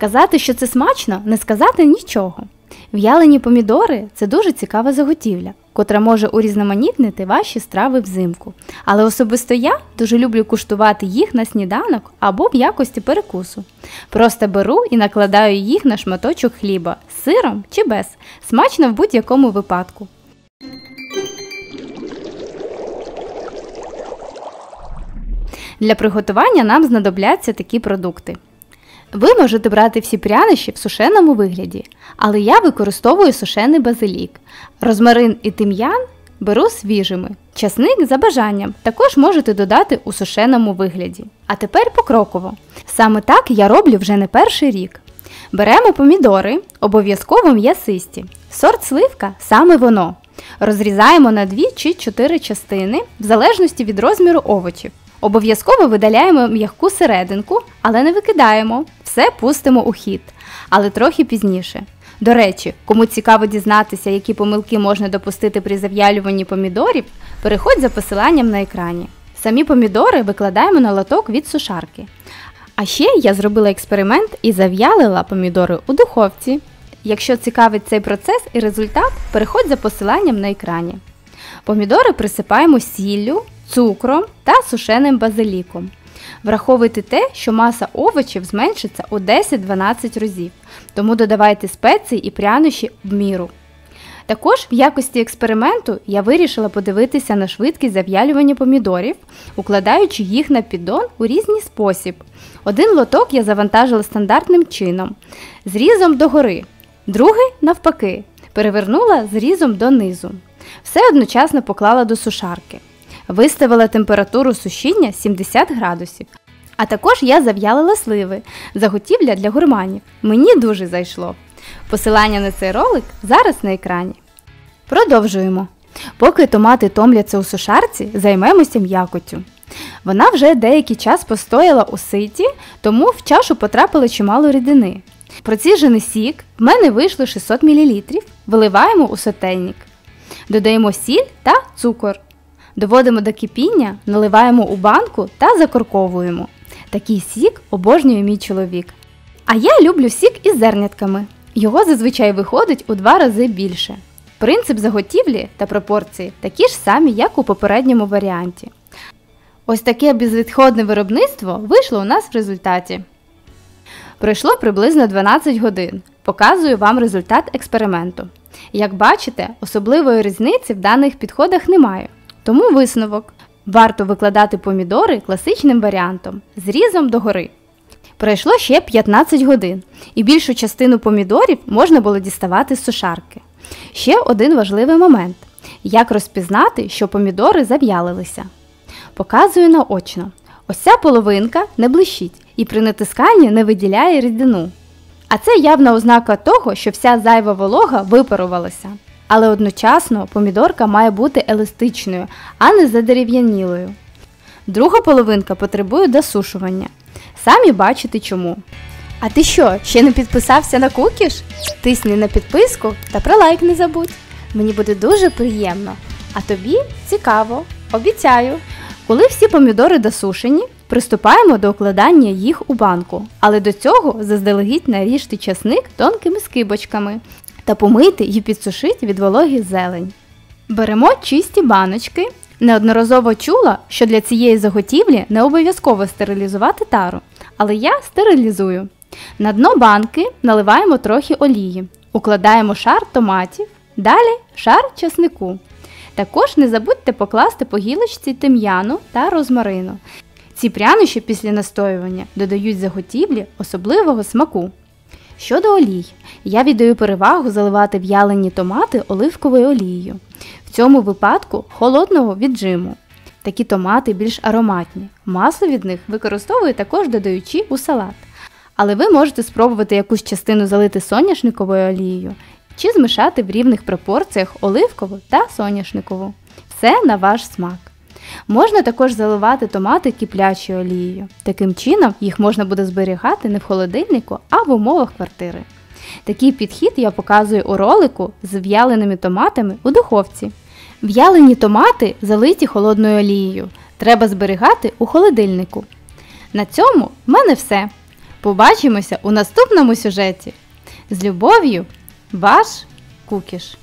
Сказати, що це смачно, не сказати нічого. В'ялені помідори – це дуже цікава заготівля, котра може урізноманітнити ваші страви взимку. Але особисто я дуже люблю куштувати їх на сніданок або в якості перекусу. Просто беру і накладаю їх на шматочок хліба з сиром чи без. Смачно в будь-якому випадку. Для приготування нам знадобляться такі продукти. Ви можете брати всі прянощі в сушеному вигляді, але я використовую сушений базилік. Розмарин і тим'ян беру свіжими. Часник за бажанням також можете додати у сушеному вигляді. А тепер покроково. Саме так я роблю вже не перший рік. Беремо помідори, обов'язково м'ясисті. Сорт сливка – саме воно. Розрізаємо на 2 чи 4 частини, в залежності від розміру овочів. Обов'язково видаляємо м'яку серединку, але не викидаємо. Все пустимо у хід, але трохи пізніше. До речі, кому цікаво дізнатися, які помилки можна допустити при зав'ялюванні помідорів, переходь за посиланням на екрані. Самі помідори викладаємо на лоток від сушарки. А ще я зробила експеримент і зав'ялила помідори у духовці. Якщо цікавить цей процес і результат, переходь за посиланням на екрані. Помідори присипаємо сіллю, цукром та сушеним базиліком. Враховуйте те, що маса овочів зменшиться у 10-12 разів, тому додавайте спеції і прянощі в міру. Також в якості експерименту я вирішила подивитися на швидкість зав'ялювання помідорів, укладаючи їх на піддон у різний спосіб. Один лоток я завантажила стандартним чином, зрізом догори, другий навпаки, перевернула зрізом донизу. Все одночасно поклала до сушарки. Виставила температуру сушіння 70 градусів. А також я зав'ялила сливи, заготівля для гурманів. Мені дуже зайшло. Посилання на цей ролик зараз на екрані. Продовжуємо. Поки томати томляться у сушарці, займемося м'якоттю. Вона вже деякий час постояла у ситі, тому в чашу потрапило чимало рідини. Проціжений сік в мене вийшло 600 мл, виливаємо у сотейник. Додаємо сіль та цукор. Доводимо до кипіння, наливаємо у банку та закорковуємо. Такий сік обожнює мій чоловік. А я люблю сік із зернятками. Його зазвичай виходить у 2 рази більше. Принцип заготівлі та пропорції такі ж самі, як у попередньому варіанті. Ось таке безвідходне виробництво вийшло у нас в результаті. Пройшло приблизно 12 годин. Показую вам результат експерименту. Як бачите, особливої різниці в даних підходах немає. Тому висновок. Варто викладати помідори класичним варіантом, зрізом догори. Пройшло ще 15 годин, і більшу частину помідорів можна було діставати з сушарки. Ще один важливий момент. Як розпізнати, що помідори зав'ялилися? Показую наочно. Ось ця половинка не блищить і при натисканні не виділяє рідину. А це явна ознака того, що вся зайва волога випарувалася. Але одночасно помідорка має бути еластичною, а не задерев'янілою. Друга половинка потребує досушування. Самі бачите чому. А ти що, ще не підписався на Кукіш? Тисни на підписку та про лайк не забудь. Мені буде дуже приємно. А тобі цікаво. Обіцяю. Коли всі помідори досушені, приступаємо до укладання їх у банку. Але до цього заздалегідь наріжте часник тонкими скибочками та помийте і підсушіть від вологи зелень. Беремо чисті баночки. Неодноразово чула, що для цієї заготівлі не обов'язково стерилізувати тару, але я стерилізую. На дно банки наливаємо трохи олії, укладаємо шар томатів, далі шар часнику. Також не забудьте покласти по гілочці тим'яну та розмарину. Ці прянощі після настоювання додають заготівлі особливого смаку. Щодо олій, я віддаю перевагу заливати в'ялені томати оливковою олією. В цьому випадку холодного віджиму. Такі томати більш ароматні. Масло від них використовую також додаючи у салат. Але ви можете спробувати якусь частину залити соняшниковою олією чи змішати в рівних пропорціях оливкову та соняшникову. Все на ваш смак. Можна також заливати томати киплячою олією. Таким чином їх можна буде зберігати не в холодильнику, а в умовах квартири. Такий підхід я показую у ролику з в'яленими томатами у духовці. В'ялені томати залиті холодною олією. Треба зберігати у холодильнику. На цьому в мене все. Побачимося у наступному сюжеті. З любов'ю, ваш Кукіш.